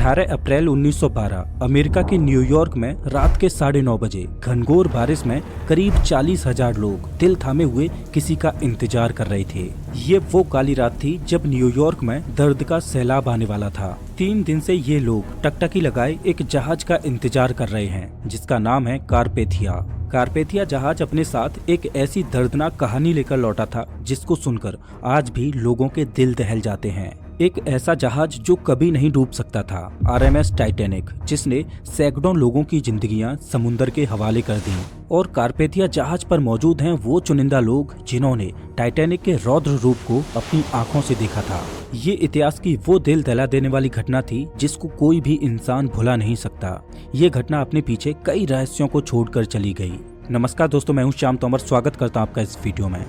18 अप्रैल 1912 America के New York में रात के 9:30 बजे घनघोर बारिश में करीब 40,000 लोग दिल थामे हुए किसी का इंतजार कर रहे थे। ये वो काली रात थी जब न्यूयॉर्क में दर्द का सैलाब आने वाला था। 3 दिन से ये लोग टकटकी लगाए एक जहाज का इंतजार कर रहे हैं जिसका नाम है कारपेथिया। कारपेथिया जहाज अपने साथ एक ऐसी दर्दनाक कहानी लेकर लौटा था जिसको सुनकर आज भी लोगों के दिल दहल जाते हैं। एक ऐसा जहाज जो कभी नहीं डूब सकता था, आरएमएस टाइटैनिक, जिसने सैकड़ों लोगों की जिंदगियां समुद्र के हवाले कर दी। और कारपेथिया जहाज पर मौजूद हैं वो चुनिंदा लोग जिन्होंने टाइटैनिक के रौद्र रूप को अपनी आंखों से देखा था। ये इतिहास की वो दिल दहला देने वाली घटना थी जिसको कोई भी इंसान भुला नहीं सकता। ये घटना अपने पीछे कई रहस्यों को छोड़कर चली गई। नमस्कार दोस्तों, मैं हूँ श्याम तोमर, स्वागत करता हूँ आपका इस वीडियो में।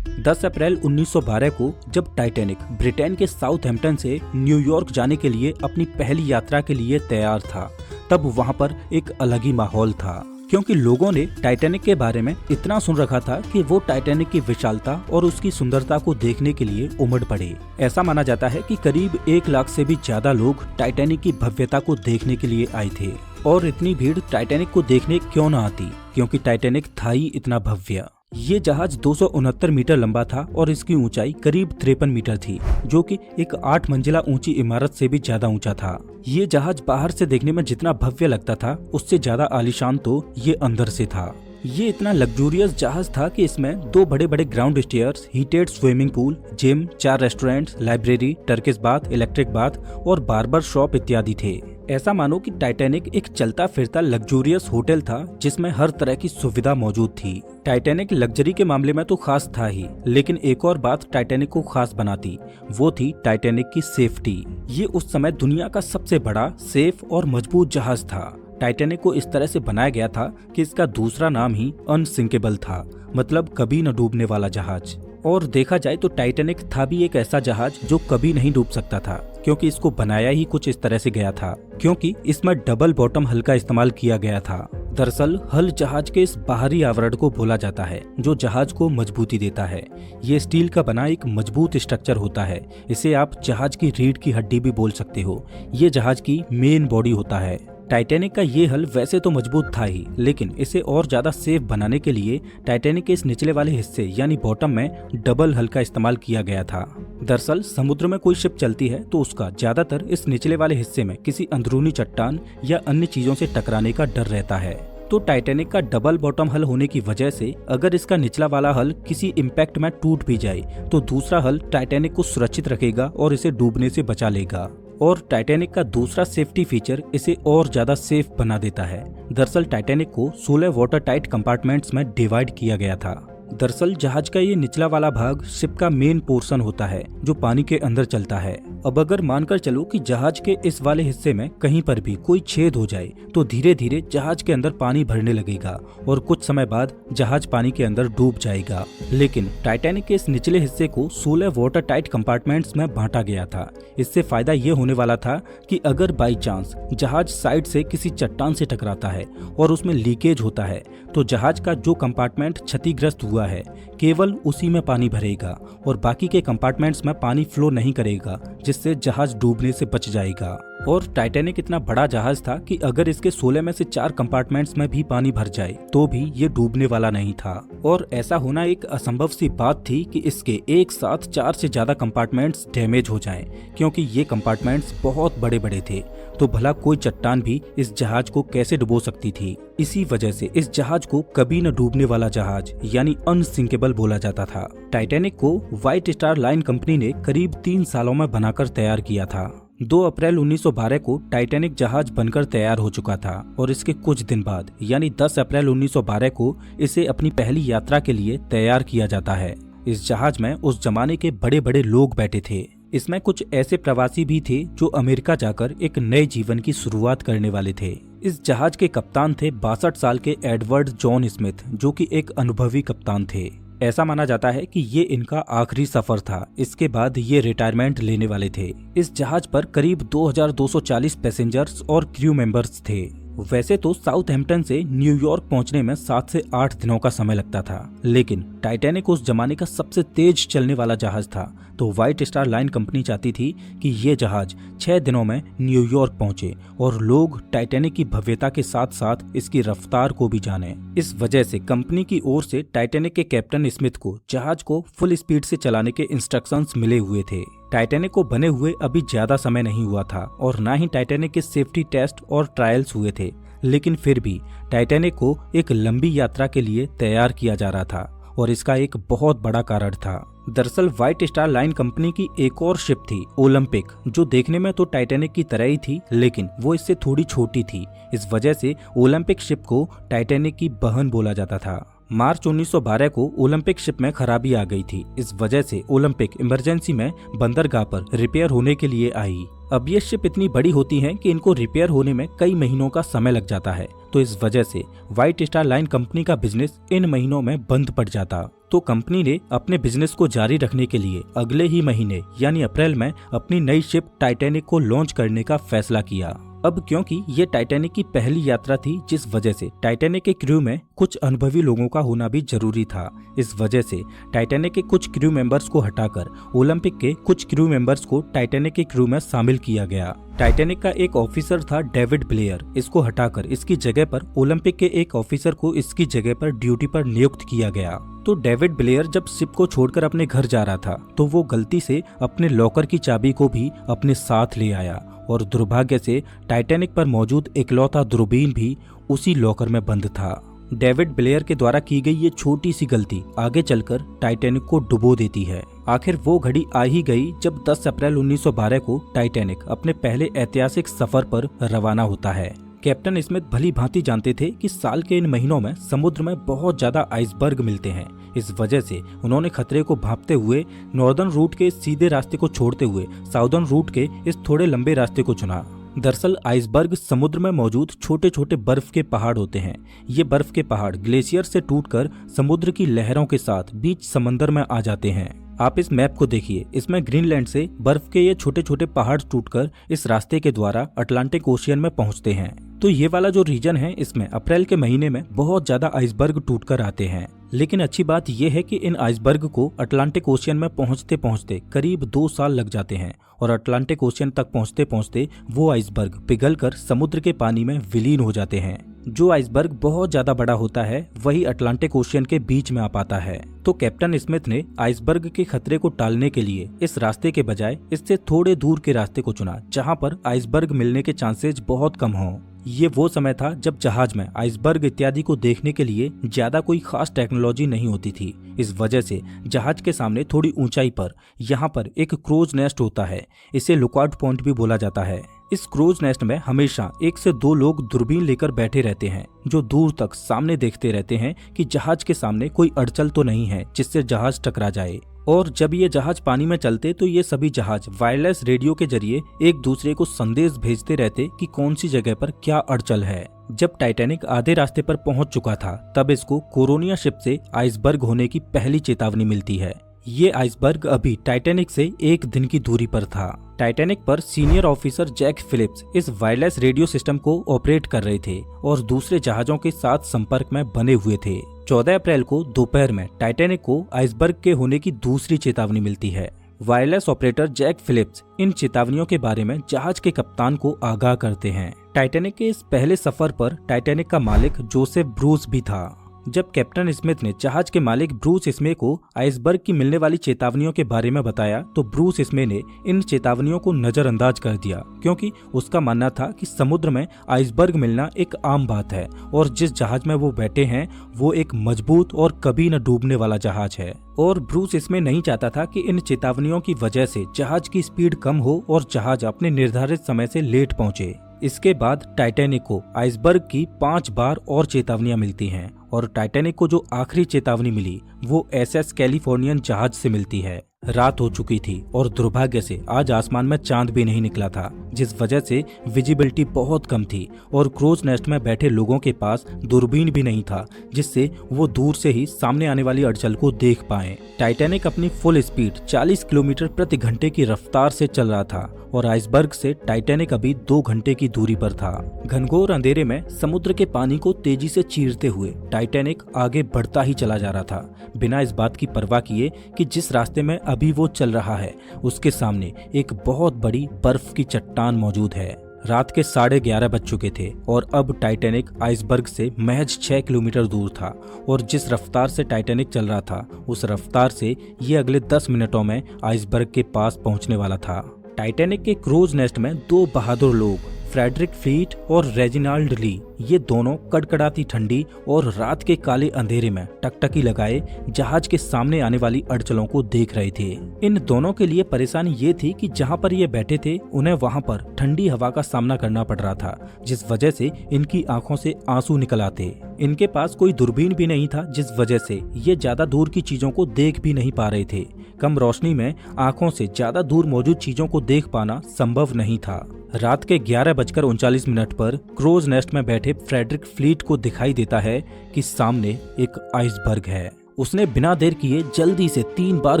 10 अप्रैल 1912 को जब टाइटैनिक ब्रिटेन के साउथहैम्पटन से न्यूयॉर्क जाने के लिए अपनी पहली यात्रा के लिए तैयार था, तब वहां पर एक अलग ही माहौल था, क्योंकि लोगों ने टाइटैनिक के बारे में इतना सुन रखा था कि वो टाइटैनिक की विशालता और उसकी सुंदरता को देखने के लिए उमड़ पड़े। ऐसा माना जाता है कि करीब 1 लाख से भी ज्यादा लोग टाइटैनिक की भव्यता को देखने के लिए आए थे। और इतनी भीड़ टाइटैनिक को देखने क्यों न आती, क्योंकि टाइटैनिक था ही इतना भव्य। ये जहाज 269 मीटर लंबा था और इसकी ऊंचाई करीब 53 मीटर थी, जो कि एक 8 मंजिला ऊंची इमारत से भी ज्यादा ऊंचा था। ये जहाज बाहर से देखने में जितना भव्य लगता था, उससे ज्यादा आलीशान तो ये अंदर से था। ये इतना लग्जूरियस जहाज था कि इसमें 2 बड़े बड़े ground stairs, heated swimming pool, gym, 4 restaurants, library, Turkish bath, electric bath और बार्बर शॉप इत्यादि थे। ऐसा मानो कि टाइटैनिक एक चलता फिरता लग्जूरियस होटल था जिसमें हर तरह की सुविधा मौजूद थी। टाइटैनिक लग्जरी के मामले में तो खास था ही, लेकिन एक और बात टाइटैनिक को खास बनाती, वो थी टाइटैनिक की सेफ्टी। ये उस समय दुनिया का सबसे बड़ा, सेफ और मजबूत जहाज था। टाइटैनिक को इस तरह से बनाया गया था कि इसका दूसरा नाम ही अनसिंकेबल था, मतलब कभी न डूबने वाला जहाज। और देखा जाए तो टाइटैनिक था भी एक ऐसा जहाज जो कभी नहीं डूब सकता था, क्योंकि इसको बनाया ही कुछ इस तरह से गया था, क्योंकि इसमें डबल बॉटम हल का इस्तेमाल किया गया था। दरअसल हल जहाज के इस बाहरी आवरण को बोला जाता है जो जहाज को मजबूती देता है। ये स्टील का बना एक मजबूत स्ट्रक्चर होता है। इसे आप जहाज की रीढ़ की हड्डी भी बोल सकते हो। ये जहाज की मेन बॉडी होता है। टाइटैनिक का ये हल वैसे तो मजबूत था ही, लेकिन इसे और ज्यादा सेफ बनाने के लिए टाइटैनिक के इस निचले वाले हिस्से यानी बॉटम में डबल हल का इस्तेमाल किया गया था। दरअसल समुद्र में कोई शिप चलती है तो उसका ज्यादातर इस निचले वाले हिस्से में किसी अंदरूनी चट्टान या अन्य चीजों से टकराने का डर रहता है। तो टाइटैनिक का डबल बॉटम हल होने की वजह से अगर इसका निचला वाला हल किसी इम्पैक्ट में टूट भी जाए तो दूसरा हल टाइटैनिक को सुरक्षित रखेगा और इसे डूबने से बचा लेगा। और टाइटैनिक का दूसरा सेफ्टी फीचर इसे और ज्यादा सेफ बना देता है। दरअसल टाइटैनिक को 16 वाटर टाइट कंपार्टमेंट्स में डिवाइड किया गया था। दरअसल जहाज का ये निचला वाला भाग शिप का मेन पोर्शन होता है जो पानी के अंदर चलता है। अब अगर मानकर चलो कि जहाज के इस वाले हिस्से में कहीं पर भी कोई छेद हो जाए तो धीरे धीरे जहाज के अंदर पानी भरने लगेगा और कुछ समय बाद जहाज पानी के अंदर डूब जाएगा। लेकिन टाइटैनिक के इस निचले हिस्से को 16 वाटर टाइट कंपार्टमेंट्स में बांटा गया था। इससे फायदा ये होने वाला था कि अगर बाई चांस जहाज साइड से किसी चट्टान से टकराता है और उसमें लीकेज होता है तो जहाज का जो कंपार्टमेंट क्षतिग्रस्त हुआ है केवल उसी में पानी भरेगा और बाकी के कंपार्टमेंट्स में पानी फ्लो नहीं करेगा, जिससे जहाज डूबने से बच जाएगा। और टाइटैनिक इतना बड़ा जहाज था कि अगर इसके 16 में से 4 कंपार्टमेंट्स में भी पानी भर जाए तो भी ये डूबने वाला नहीं था। और ऐसा होना एक असंभव सी बात थी कि इसके एक साथ 4 से ज्यादा कंपार्टमेंट्स डैमेज हो जाएं, क्योंकि ये कंपार्टमेंट्स बहुत बड़े बड़े थे। तो भला कोई चट्टान भी इस जहाज को कैसे डुबो सकती थी। इसी वजह से इस जहाज को कभी न डूबने वाला जहाज यानी अनसिंकेबल बोला जाता था। टाइटैनिक को व्हाइट स्टार लाइन कंपनी ने करीब 3 सालों में बनाकर तैयार किया था। 2 अप्रैल 1912 को टाइटैनिक जहाज बनकर तैयार हो चुका था और इसके कुछ दिन बाद यानी 10 अप्रैल 1912 को इसे अपनी पहली यात्रा के लिए तैयार किया जाता है। इस जहाज में उस जमाने के बड़े बड़े लोग बैठे थे। इसमें कुछ ऐसे प्रवासी भी थे जो अमेरिका जाकर एक नए जीवन की शुरुआत करने वाले थे। इस जहाज के कप्तान थे 62 साल के एडवर्ड जॉन स्मिथ, जो कि एक अनुभवी कप्तान थे। ऐसा माना जाता है कि ये इनका आखिरी सफर था। इसके बाद ये रिटायरमेंट लेने वाले थे। इस जहाज पर करीब 2240 पैसेंजर्स और क्रू मेंबर्स थे। वैसे तो साउथहैम्पटन से न्यूयॉर्क पहुंचने में 7 से 8 दिनों का समय लगता था, लेकिन टाइटैनिक उस जमाने का सबसे तेज चलने वाला जहाज था, तो व्हाइट स्टार लाइन कंपनी चाहती थी कि ये जहाज 6 दिनों में न्यूयॉर्क पहुंचे और लोग टाइटैनिक की भव्यता के साथ साथ इसकी रफ्तार को भी जाने। इस वजह से कंपनी की ओर से टाइटैनिक के कैप्टन स्मिथ को जहाज को फुल स्पीड से चलाने के इंस्ट्रक्शंस मिले हुए थे। टाइटैनिक को बने हुए अभी ज्यादा समय नहीं हुआ था और न ही टाइटैनिक के सेफ्टी टेस्ट और ट्रायल्स हुए थे, लेकिन फिर भी टाइटैनिक को एक लंबी यात्रा के लिए तैयार किया जा रहा था और इसका एक बहुत बड़ा कारण था। दरअसल व्हाइट स्टार लाइन कंपनी की एक और शिप थी, ओलंपिक, जो देखने में तो टाइटैनिक की तरह ही थी, लेकिन वो इससे थोड़ी छोटी थी। इस वजह से ओलंपिक शिप को टाइटैनिक की बहन बोला जाता था। मार्च 1912 को ओलंपिक शिप में खराबी आ गई थी। इस वजह से ओलंपिक इमरजेंसी में बंदरगाह पर रिपेयर होने के लिए आई। अब ये शिप इतनी बड़ी होती हैं कि इनको रिपेयर होने में कई महीनों का समय लग जाता है, तो इस वजह से व्हाइट स्टार लाइन कंपनी का बिजनेस इन महीनों में बंद पड़ जाता। तो कंपनी ने अपने बिजनेस को जारी रखने के लिए अगले ही महीने यानी अप्रैल में अपनी नई शिप टाइटैनिक को लॉन्च करने का फैसला किया। अब क्योंकि ये टाइटैनिक की पहली यात्रा थी, जिस वजह से टाइटैनिक के क्रू में कुछ अनुभवी लोगों का होना भी जरूरी था। इस वजह से टाइटैनिक के कुछ क्रू मेंबर्स को हटाकर ओलंपिक के कुछ क्रू मेंबर्स को टाइटैनिक के क्रू में शामिल किया गया। टाइटैनिक का एक ऑफिसर था डेविड ब्लेयर, इसको हटाकर इसकी जगह पर ओलंपिक के एक ऑफिसर को इसकी जगह पर ड्यूटी पर नियुक्त किया गया। तो डेविड ब्लेयर जब शिप को छोड़कर अपने घर जा रहा था तो वो गलती से अपने लॉकर की चाबी को भी अपने साथ ले आया और दुर्भाग्य से टाइटैनिक पर मौजूद इकलौता दूरबीन भी उसी लॉकर में बंद था। डेविड ब्लेयर के द्वारा की गई ये छोटी सी गलती आगे चलकर टाइटैनिक को डुबो देती है। आखिर वो घड़ी आ ही गई जब 10 अप्रैल 1912 को टाइटैनिक अपने पहले ऐतिहासिक सफर पर रवाना होता है। कैप्टन स्मिथ भली भांति जानते थे कि साल के इन महीनों में समुद्र में बहुत ज्यादा आइसबर्ग मिलते हैं। इस वजह से उन्होंने खतरे को भांपते हुए नॉर्दर्न रूट के सीधे रास्ते को छोड़ते हुए साउदर्न रूट के इस थोड़े लंबे रास्ते को चुना। दरअसल आइसबर्ग समुद्र में मौजूद छोटे छोटे बर्फ के पहाड़ होते हैं। ये बर्फ के पहाड़ ग्लेशियर से टूटकर समुद्र की लहरों के साथ बीच समंदर में आ जाते हैं। आप इस मैप को देखिए, इसमें ग्रीनलैंड से बर्फ के ये छोटे छोटे पहाड़ टूटकर इस रास्ते के द्वारा अटलांटिक ओशियन में पहुंचते हैं। तो ये वाला जो रीजन है, इसमें अप्रैल के महीने में बहुत ज्यादा आइसबर्ग टूटकर आते हैं। लेकिन अच्छी बात यह है कि इन आइसबर्ग को अटलांटिक ओशियन में पहुंचते पहुंचते करीब 2 साल लग जाते हैं और अटलांटिक ओशियन तक पहुंचते पहुंचते वो आइसबर्ग पिघलकर समुद्र के पानी में विलीन हो जाते हैं। जो आइसबर्ग बहुत ज्यादा बड़ा होता है वही अटलांटिक ओशियन के बीच में आ पाता है। तो कैप्टन स्मिथ ने आइसबर्ग के खतरे को टालने के लिए इस रास्ते के बजाय इससे थोड़े दूर के रास्ते को चुना, जहां पर आइसबर्ग मिलने के चांसेस बहुत कम हों। ये वो समय था जब जहाज में आइसबर्ग इत्यादि को देखने के लिए ज्यादा कोई खास टेक्नोलॉजी नहीं होती थी। इस वजह से जहाज के सामने थोड़ी ऊंचाई पर यहाँ पर एक क्रोज नेस्ट होता है। इसे लुकआउट पॉइंट भी बोला जाता है। इस क्रोज नेस्ट में हमेशा 1 से 2 लोग दूरबीन लेकर बैठे रहते हैं, जो दूर तक सामने देखते रहते हैं कि जहाज के सामने कोई अड़चन तो नहीं है जिससे जहाज टकरा जाए। और जब ये जहाज पानी में चलते तो ये सभी जहाज वायरलेस रेडियो के जरिए एक दूसरे को संदेश भेजते रहते कि कौन सी जगह पर क्या अड़चन है। जब टाइटैनिक आधे रास्ते पर पहुंच चुका था तब इसको कोरोनिया शिप से आइसबर्ग होने की पहली चेतावनी मिलती है। ये आइसबर्ग अभी टाइटैनिक से 1 दिन की दूरी पर था। टाइटैनिक पर सीनियर ऑफिसर जैक फिलिप्स इस वायरलेस रेडियो सिस्टम को ऑपरेट कर रहे थे और दूसरे जहाजों के साथ संपर्क में बने हुए थे। 14 अप्रैल को दोपहर में टाइटैनिक को आइसबर्ग के होने की दूसरी चेतावनी मिलती है। वायरलेस ऑपरेटर जैक फिलिप्स इन चेतावनियों के बारे में जहाज के कप्तान को आगाह करते हैं। टाइटैनिक के इस पहले सफर पर टाइटैनिक का मालिक जोसेफ ब्रूस भी था। जब कैप्टन स्मिथ ने जहाज के मालिक ब्रूस स्मे को आइसबर्ग की मिलने वाली चेतावनियों के बारे में बताया तो ब्रूस स्मे ने इन चेतावनियों को नजरअंदाज कर दिया, क्योंकि उसका मानना था कि समुद्र में आइसबर्ग मिलना एक आम बात है और जिस जहाज में वो बैठे हैं वो एक मजबूत और कभी न डूबने वाला जहाज है। और ब्रूस स्मे नहीं चाहता था कि इन चेतावनियों की वजह से जहाज की स्पीड कम हो और जहाज अपने निर्धारित समय से लेट पहुंचे। इसके बाद टाइटैनिक को आइसबर्ग की 5 बार और चेतावनियां मिलती हैं और टाइटैनिक को जो आखिरी चेतावनी मिली वो SS कैलिफोर्नियन जहाज से मिलती है। रात हो चुकी थी और दुर्भाग्य से आज आसमान में चांद भी नहीं निकला था, जिस वजह से विजिबिलिटी बहुत कम थी और क्रोज नेस्ट में बैठे लोगों के पास दूरबीन भी नहीं था जिससे वो दूर से ही सामने आने वाली अड़चन को देख पाए। टाइटैनिक अपनी फुल स्पीड 40 किलोमीटर प्रति घंटे की रफ्तार से चल रहा था और आइसबर्ग से टाइटैनिक अभी 2 घंटे की दूरी पर था। घनघोर अंधेरे में समुद्र के पानी को तेजी से चीरते हुए टाइटैनिक आगे बढ़ता ही चला जा रहा था, बिना इस बात की परवाह किए कि जिस रास्ते में अभी वो चल रहा है उसके सामने एक बहुत बड़ी बर्फ की चट्टान मौजूद है। रात के 11:30 बज चुके थे और अब टाइटैनिक आइसबर्ग से महज 6 किलोमीटर दूर था और जिस रफ्तार से टाइटैनिक चल रहा था उस रफ्तार से ये अगले 10 मिनटों में आइसबर्ग के पास पहुंचने वाला था। टाइटैनिक के क्रूज नेस्ट में 2 बहादुर लोग फ्रेडरिक फ्लीट और रेजिनाल्ड ली, ये दोनों कड़कड़ाती ठंडी और रात के काले अंधेरे में टकटकी लगाए जहाज के सामने आने वाली अड़चनों को देख रहे थे। इन दोनों के लिए परेशानी ये थी कि जहां पर ये बैठे थे उन्हें वहां पर ठंडी हवा का सामना करना पड़ रहा था, जिस वजह से इनकी आंखों से आंसू निकल आते। इनके पास कोई दूरबीन भी नहीं था, जिस वजह से ये ज्यादा दूर की चीजों को देख भी नहीं पा रहे थे। कम रोशनी में आंखों से ज्यादा दूर मौजूद चीजों को देख पाना संभव नहीं था। रात के 11:39 पर क्रोज नेस्ट में बैठे फ्रेडरिक फ्लीट को दिखाई देता है कि सामने एक आइसबर्ग है। उसने बिना देर किए जल्दी से 3 बार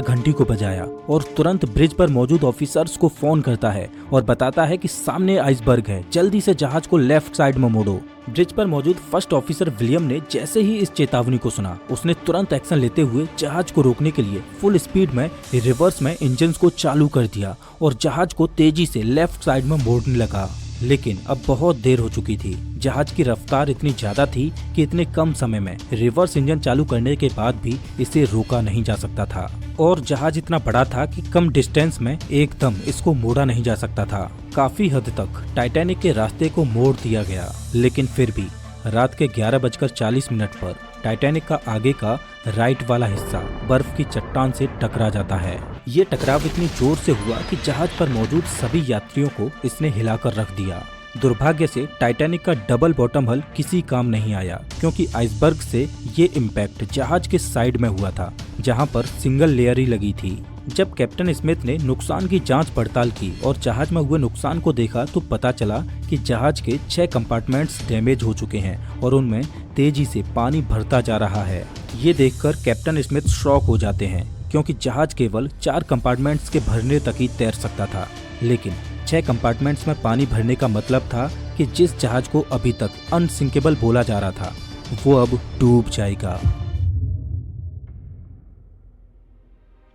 घंटी को बजाया और तुरंत ब्रिज पर मौजूद ऑफिसर्स को फोन करता है और बताता है कि सामने आइसबर्ग है, जल्दी से जहाज को लेफ्ट साइड में मोड़ो। ब्रिज पर मौजूद फर्स्ट ऑफिसर विलियम ने जैसे ही इस चेतावनी को सुना, उसने तुरंत एक्शन लेते हुए जहाज को रोकने के लिए फुल स्पीड में रिवर्स में इंजन को चालू कर दिया और जहाज को तेजी से लेफ्ट साइड में मोड़ने लगा। लेकिन अब बहुत देर हो चुकी थी। जहाज की रफ्तार इतनी ज्यादा थी कि इतने कम समय में रिवर्स इंजन चालू करने के बाद भी इसे रोका नहीं जा सकता था और जहाज इतना बड़ा था कि कम डिस्टेंस में एकदम इसको मोड़ा नहीं जा सकता था। काफी हद तक टाइटैनिक के रास्ते को मोड़ दिया गया, लेकिन फिर भी रात के 11:40 पर टाइटैनिक का आगे का राइट वाला हिस्सा बर्फ की चट्टान से टकरा जाता है। ये टकराव इतनी जोर से हुआ कि जहाज पर मौजूद सभी यात्रियों को इसने हिलाकर रख दिया। दुर्भाग्य से टाइटैनिक का डबल बॉटम हल किसी काम नहीं आया, क्योंकि आइसबर्ग से ये इम्पैक्ट जहाज के साइड में हुआ था जहां पर सिंगल लेयर ही लगी थी। जब कैप्टन स्मिथ ने नुकसान की जांच पड़ताल की और जहाज में हुए नुकसान को देखा तो पता चला कि जहाज के 6 कंपार्टमेंट्स डैमेज हो चुके हैं और उनमें तेजी से पानी भरता जा रहा है। ये देखकर कैप्टन स्मिथ शॉक हो जाते हैं, क्योंकि जहाज केवल 4 कंपार्टमेंट्स के भरने तक ही तैर सकता था, लेकिन 6 कंपार्टमेंट्स में पानी भरने का मतलब था कि जिस जहाज को अभी तक अनसिंकेबल बोला जा रहा था वो अब डूब जाएगा।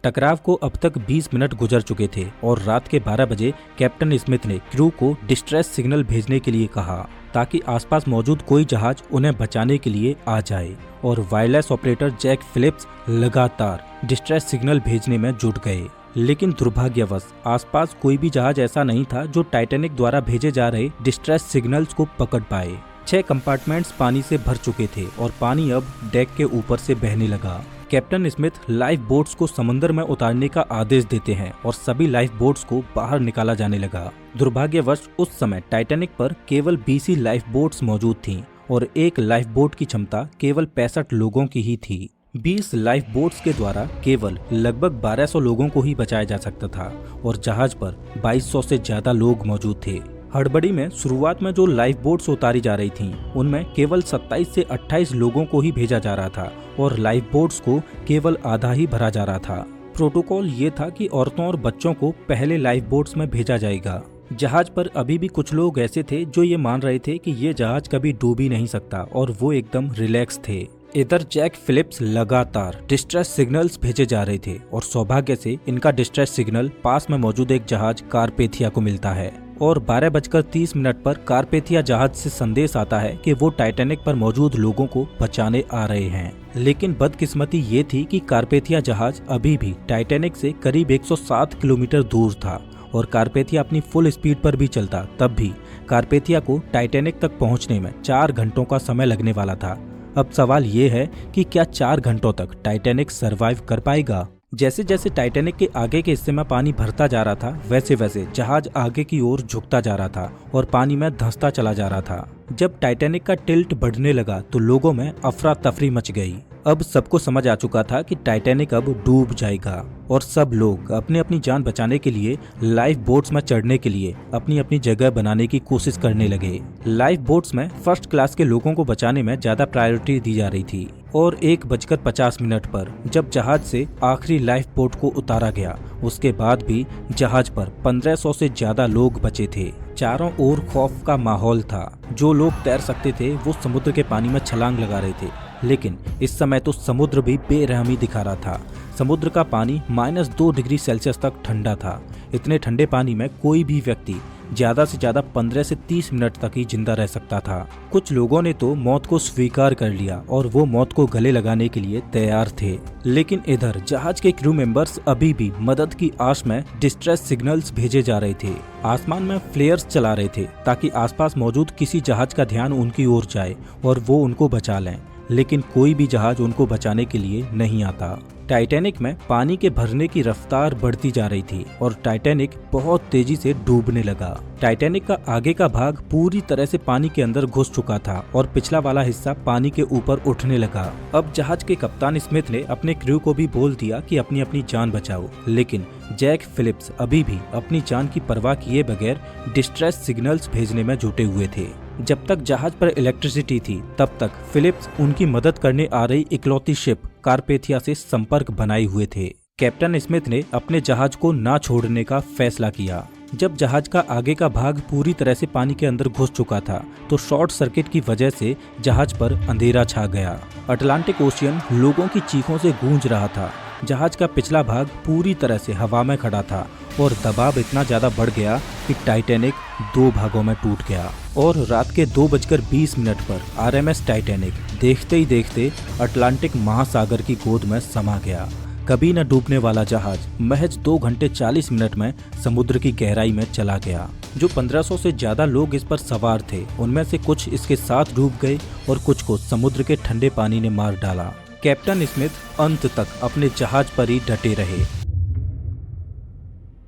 टकराव को अब तक 20 मिनट गुजर चुके थे और रात के 12 बजे कैप्टन स्मिथ ने क्रू को डिस्ट्रेस सिग्नल भेजने के लिए कहा ताकि आसपास मौजूद कोई जहाज उन्हें बचाने के लिए आ जाए, और वायरलेस ऑपरेटर जैक फिलिप्स लगातार डिस्ट्रेस सिग्नल भेजने में जुट गए। लेकिन दुर्भाग्यवश आसपास कोई भी जहाज ऐसा नहीं था जो टाइटैनिक द्वारा भेजे जा रहे डिस्ट्रेस सिग्नल्स को पकड़ पाए। 6 कंपार्टमेंट्स पानी से भर चुके थे और पानी अब डेक के ऊपर से बहने लगा। कैप्टन स्मिथ लाइफ बोट्स को समंदर में उतारने का आदेश देते हैं और सभी लाइफ बोट्स को बाहर निकाला जाने लगा। दुर्भाग्यवश उस समय टाइटैनिक पर केवल 20 ही लाइफ बोट्स मौजूद थीं और एक लाइफ बोट की क्षमता केवल 65 लोगों की ही थी। 20 लाइफ बोट्स के द्वारा केवल लगभग 1200 लोगों को ही बचाया जा सकता था और जहाज पर 2200 से ज्यादा लोग मौजूद थे। हड़बड़ी में शुरुआत में जो लाइफ बोट्स उतारी जा रही थीं, उनमें केवल 27 से 28 लोगों को ही भेजा जा रहा था और लाइफ बोट्स को केवल आधा ही भरा जा रहा था। प्रोटोकॉल ये था कि औरतों और बच्चों को पहले लाइफ बोट्स में भेजा जाएगा। जहाज पर अभी भी कुछ लोग ऐसे थे जो ये मान रहे थे कि ये जहाज कभी डूब ही नहीं सकता और वो एकदम रिलैक्स थे। इधर जैक फिलिप्स लगातार डिस्ट्रेस सिग्नल्स भेजे जा रहे थे और सौभाग्य से इनका डिस्ट्रेस सिग्नल पास में मौजूद एक जहाज कारपेथिया को मिलता है और 12:30 पर कारपेथिया जहाज से संदेश आता है कि वो टाइटैनिक पर मौजूद लोगों को बचाने आ रहे हैं। लेकिन बदकिस्मती ये थी कि कारपेथिया जहाज अभी भी टाइटैनिक से करीब 107 किलोमीटर दूर था और कारपेथिया अपनी फुल स्पीड पर भी चलता, तब भी कारपेथिया को टाइटैनिक तक पहुंचने में 4 घंटों का समय लगने वाला था। अब सवाल ये है कि क्या 4 घंटों तक टाइटैनिक सरवाइव कर पाएगा? जैसे जैसे टाइटैनिक के आगे के हिस्से में पानी भरता जा रहा था, वैसे वैसे जहाज आगे की ओर झुकता जा रहा था और पानी में धंसता चला जा रहा था। जब टाइटैनिक का टिल्ट बढ़ने लगा तो लोगों में अफरा तफरी मच गई। अब सबको समझ आ चुका था कि टाइटैनिक अब डूब जाएगा और सब लोग अपनी अपनी जान बचाने के लिए लाइफ बोट्स में चढ़ने के लिए अपनी अपनी जगह बनाने की कोशिश करने लगे। लाइफ बोट्स में फर्स्ट क्लास के लोगों को बचाने में ज्यादा प्रायोरिटी दी जा रही थी और 1:50 पर जब जहाज से आखिरी लाइफ बोट को उतारा गया, उसके बाद भी जहाज पर 1500 से ज्यादा लोग बचे थे। चारों ओर खौफ का माहौल था। जो लोग तैर सकते थे वो समुद्र के पानी में छलांग लगा रहे थे, लेकिन इस समय तो समुद्र भी बेरहमी दिखा रहा था। समुद्र का पानी -2 डिग्री सेल्सियस तक ठंडा था। इतने ठंडे पानी में कोई भी व्यक्ति ज्यादा से ज्यादा 15 से 30 मिनट तक ही जिंदा रह सकता था। कुछ लोगों ने तो मौत को स्वीकार कर लिया और वो मौत को गले लगाने के लिए तैयार थे। लेकिन इधर जहाज के क्रू मेंबर्स अभी भी मदद की आश में डिस्ट्रेस सिग्नल्स भेजे जा रहे थे। आसमान में फ्लेयर्स चला रहे थे ताकि आसपास मौजूद किसी जहाज का ध्यान उनकी ओर जाए और वो उनको बचा लें, लेकिन कोई भी जहाज उनको बचाने के लिए नहीं आता। टाइटैनिक में पानी के भरने की रफ्तार बढ़ती जा रही थी और टाइटैनिक बहुत तेजी से डूबने लगा। टाइटैनिक का आगे का भाग पूरी तरह से पानी के अंदर घुस चुका था और पिछला वाला हिस्सा पानी के ऊपर उठने लगा। अब जहाज के कप्तान स्मिथ ने अपने क्रू को भी बोल दिया कि अपनी अपनी जान बचाओ, लेकिन जैक फिलिप्स अभी भी अपनी जान की परवाह किए बगैर डिस्ट्रेस सिग्नल्स भेजने में जुटे हुए थे। जब तक जहाज पर इलेक्ट्रिसिटी थी तब तक फिलिप्स उनकी मदद करने आ रही इकलौती शिप कारपेथिया से संपर्क बनाए हुए थे। कैप्टन स्मिथ ने अपने जहाज को ना छोड़ने का फैसला किया। जब जहाज का आगे का भाग पूरी तरह से पानी के अंदर घुस चुका था तो शॉर्ट सर्किट की वजह से जहाज पर अंधेरा छा गया। अटलांटिक ओशियन लोगों की चीखों से गूंज रहा था। जहाज का पिछला भाग पूरी तरह से हवा में खड़ा था और दबाव इतना ज्यादा बढ़ गया कि टाइटैनिक 2 भागों में टूट गया और रात के 2:20 पर RMS टाइटैनिक देखते ही देखते अटलांटिक महासागर की गोद में समा गया। कभी न डूबने वाला जहाज महज 2 घंटे 40 मिनट में समुद्र की गहराई में चला गया। जो 1500 से ज्यादा लोग इस पर सवार थे, उनमें से कुछ इसके साथ डूब गए और कुछ को समुद्र के ठंडे पानी ने मार डाला। कैप्टन स्मिथ अंत तक अपने जहाज पर ही डटे रहे।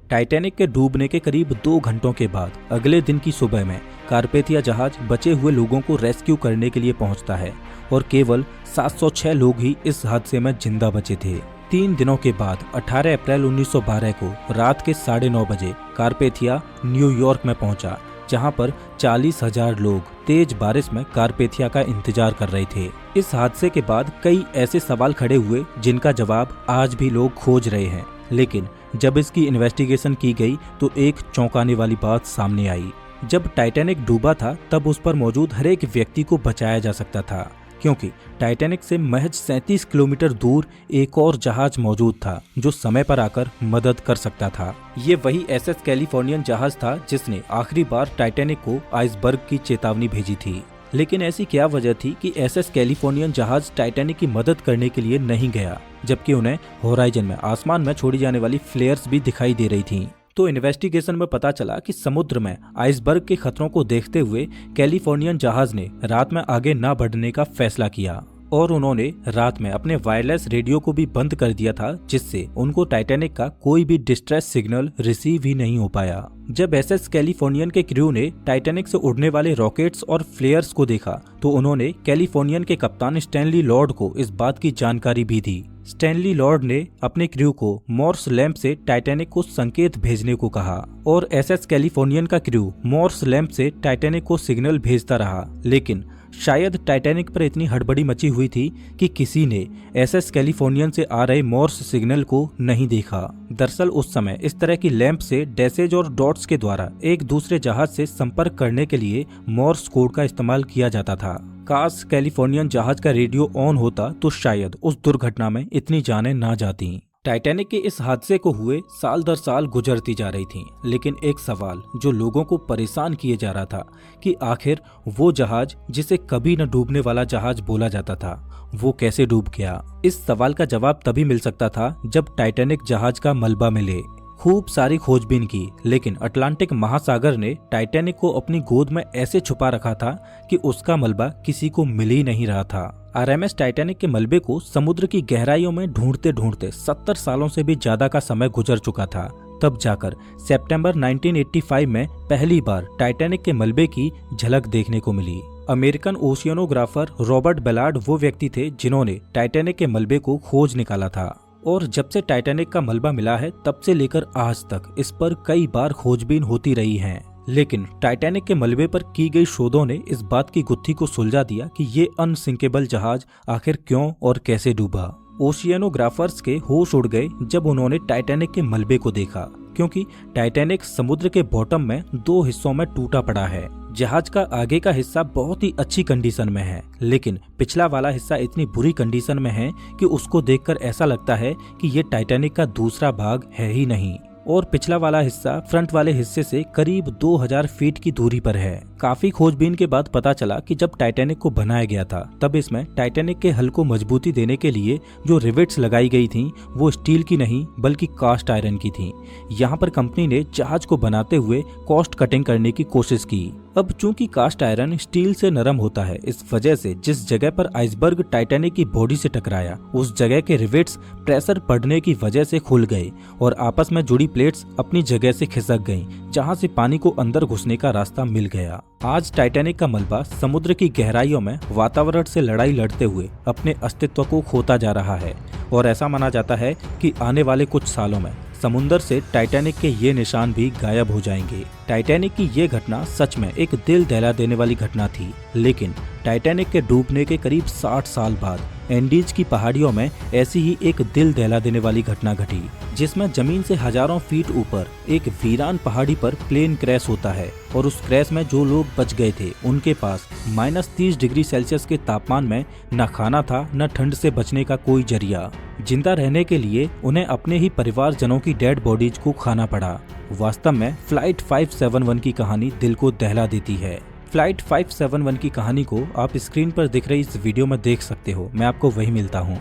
टाइटैनिक के डूबने के करीब 2 घंटों के बाद अगले दिन की सुबह में कारपेथिया जहाज बचे हुए लोगों को रेस्क्यू करने के लिए पहुंचता है और केवल 706 लोग ही इस हादसे में जिंदा बचे थे। 3 दिनों के बाद 18 अप्रैल 1912 को रात के 9:30 बजे कारपेथिया न्यूयॉर्क में पहुंचा, जहां पर 40,000 लोग तेज बारिश में कारपेथिया का इंतजार कर रहे थे। इस हादसे के बाद कई ऐसे सवाल खड़े हुए जिनका जवाब आज भी लोग खोज रहे हैं, लेकिन जब इसकी इन्वेस्टिगेशन की गई तो एक चौंकाने वाली बात सामने आई। जब टाइटैनिक डूबा था तब उस पर मौजूद हर एक व्यक्ति को बचाया जा सकता था, क्योंकि टाइटैनिक से महज 37 किलोमीटर दूर एक और जहाज मौजूद था जो समय पर आकर मदद कर सकता था। ये वही SS कैलिफोर्नियन जहाज था जिसने आखिरी बार टाइटैनिक को आइसबर्ग की चेतावनी भेजी थी। लेकिन ऐसी क्या वजह थी कि SS कैलिफोर्नियन जहाज टाइटैनिक की मदद करने के लिए नहीं गया, जबकि उन्हें होराइजन में आसमान में छोड़ी जाने वाली फ्लेयर्स भी दिखाई दे रही थी। तो इन्वेस्टिगेशन में पता चला कि समुद्र में आइसबर्ग के खतरों को देखते हुए कैलिफोर्नियन जहाज ने रात में आगे न बढ़ने का फैसला किया और उन्होंने रात में अपने वायरलेस रेडियो को भी बंद कर दिया था, जिससे उनको टाइटैनिक का कोई भी डिस्ट्रेस सिग्नल रिसीव ही नहीं हो पाया। जब SS कैलिफोर्नियन के क्रू ने टाइटैनिक से उड़ने वाले रॉकेट्स और फ्लेयर्स को देखा तो उन्होंने कैलिफोर्नियन के कप्तान स्टैनली लॉर्ड को इस बात की जानकारी भी दी। स्टैनली लॉर्ड ने अपने क्रू को मॉर्स लैंप से टाइटैनिक को संकेत भेजने को कहा और SS कैलिफोर्नियन का क्रू मॉर्स लैंप से टाइटैनिक को सिग्नल भेजता रहा, लेकिन शायद टाइटैनिक पर इतनी हड़बड़ी मची हुई थी कि किसी ने SS कैलिफोर्नियन से आ रहे मॉर्स सिग्नल को नहीं देखा। दरअसल उस समय इस तरह की लैंप से डैशेज और डॉट्स के द्वारा एक दूसरे जहाज से संपर्क करने के लिए मॉर्स कोड का इस्तेमाल किया जाता था। काश कैलिफोर्नियन जहाज का रेडियो ऑन होता तो शायद उस दुर्घटना में इतनी जानें ना जाती। टाइटैनिक के इस हादसे को हुए साल दर साल गुजरती जा रही थी, लेकिन एक सवाल जो लोगों को परेशान किए जा रहा था कि आखिर वो जहाज जिसे कभी न डूबने वाला जहाज बोला जाता था, वो कैसे डूब गया। इस सवाल का जवाब तभी मिल सकता था जब टाइटैनिक जहाज का मलबा मिले। खूब सारी खोजबीन की, लेकिन अटलांटिक महासागर ने टाइटैनिक को अपनी गोद में ऐसे छुपा रखा था कि उसका मलबा किसी को मिल ही नहीं रहा था। RMS टाइटैनिक के मलबे को समुद्र की गहराइयों में ढूंढते ढूंढते 70 सालों से भी ज्यादा का समय गुजर चुका था। तब जाकर सितंबर 1985 में पहली बार टाइटैनिक के मलबे की झलक देखने को मिली। अमेरिकन ओशियनोग्राफर रॉबर्ट बेलार्ड वो व्यक्ति थे जिन्होंने टाइटैनिक के मलबे को खोज निकाला था और जब से टाइटैनिक का मलबा मिला है तब से लेकर आज तक इस पर कई बार खोजबीन होती रही है। लेकिन टाइटैनिक के मलबे पर की गई शोधों ने इस बात की गुत्थी को सुलझा दिया कि ये अनसिंकेबल जहाज आखिर क्यों और कैसे डूबा। ओशियनोग्राफर्स के होश उड़ गए जब उन्होंने टाइटैनिक के मलबे को देखा, क्योंकि टाइटैनिक समुद्र के बॉटम में 2 हिस्सों में टूटा पड़ा है। जहाज का आगे का हिस्सा बहुत ही अच्छी कंडीशन में है, लेकिन पिछला वाला हिस्सा इतनी बुरी कंडीशन में है कि उसको देखकर ऐसा लगता है कि ये टाइटैनिक का दूसरा भाग है ही नहीं। और पिछला वाला हिस्सा फ्रंट वाले हिस्से से करीब 2000 फीट की दूरी पर है। काफी खोजबीन के बाद पता चला कि जब टाइटैनिक को बनाया गया था तब इसमें टाइटैनिक के हल को मजबूती देने के लिए जो रिवेट्स लगाई गई थीं वो स्टील की नहीं बल्कि कास्ट आयरन की थीं। यहाँ पर कंपनी ने जहाज को बनाते हुए कॉस्ट कटिंग करने की कोशिश की। अब चूंकि कास्ट आयरन स्टील से नरम होता है, इस वजह से जिस जगह पर आइसबर्ग टाइटैनिक की बॉडी से टकराया उस जगह के रिवेट्स प्रेशर पड़ने की वजह से खुल गए और आपस में जुड़ी प्लेट्स अपनी जगह से खिसक गईं, जहां से पानी को अंदर घुसने का रास्ता मिल गया। आज टाइटैनिक का मलबा समुद्र की गहराइयों में वातावरण से लड़ाई लड़ते हुए अपने अस्तित्व को खोता जा रहा है और ऐसा माना जाता है कि आने वाले कुछ सालों में समुद्र से टाइटैनिक के ये निशान भी गायब हो जाएंगे। टाइटैनिक की ये घटना सच में एक दिल दहला देने वाली घटना थी, लेकिन टाइटैनिक के डूबने के करीब 60 साल बाद एंडीज की पहाड़ियों में ऐसी ही एक दिल दहला देने वाली घटना घटी, जिसमें जमीन से हजारों फीट ऊपर एक वीरान पहाड़ी पर प्लेन क्रैश होता है और उस क्रैश में जो लोग बच गए थे उनके पास -30 डिग्री सेल्सियस के तापमान में न खाना था न ठंड से बचने का कोई जरिया। जिंदा रहने के लिए उन्हें अपने ही परिवारजनों की डेड बॉडीज को खाना पड़ा। वास्तव में फ्लाइट 571 की कहानी दिल को दहला देती है। फ्लाइट 571 की कहानी को आप स्क्रीन पर दिख रही इस वीडियो में देख सकते हो। मैं आपको वही मिलता हूँ।